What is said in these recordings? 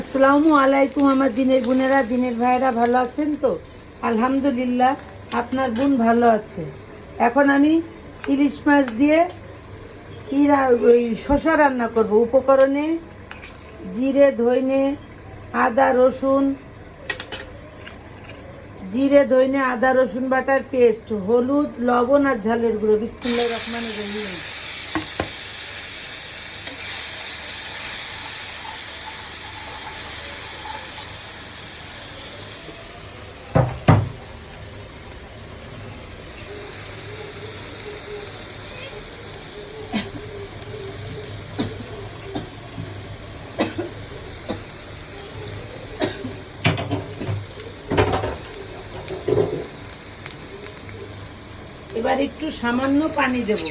আসসালামু আলাইকুম। আমার দিনের বোনেরা, দিনের ভাইয়েরা ভালো আছেন তো? আলহামদুলিল্লাহ, আপনার বোন ভালো আছে। এখন আমি ইলিশ মাছ দিয়ে ওই শসা রান্না করব। উপকরণে জিরে, ধইনে, আদা, রসুন, আদা রসুন বাটার পেস্ট, হলুদ, লবণ আর ঝালের গুঁড়ো। বিসমিল্লাহির রহমানির রহিম। এবার একটু সামান্য পানি দেব।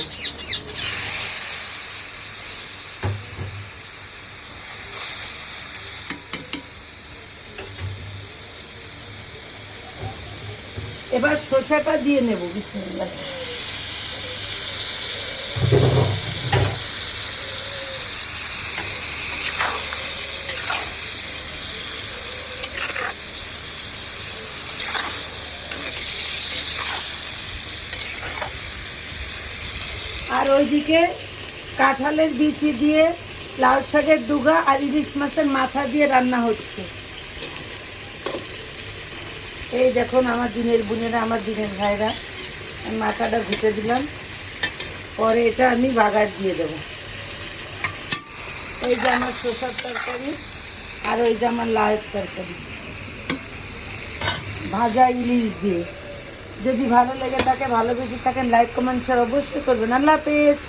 এবার শসাটা দিয়ে নেব। বিসমিল্লাহ। আর ওইদিকে কাঁঠালের বিচি দিয়ে লাল শাকের ডুগা আর ইলিশ মাছের মাথা দিয়ে রান্না হচ্ছে। এই দেখুন আমার দিনের বোনেরা, আমার দিনের ভাইরা, আমি মাথাটা ঘুটে দিলাম। পরে এটা আমি বাগার দিয়ে দেব। ওই যে আমার শসার তরকারি, আর ওই যে আমার লাউয়ের তরকারি, ভাজা ইলিশ দিয়ে। যদি ভালো লেগে থাকে, ভালোবেসে থাকেন, লাইক কমেন্ট শেয়ার অবশ্যই করবেন। আল্লাহ হাফেজ।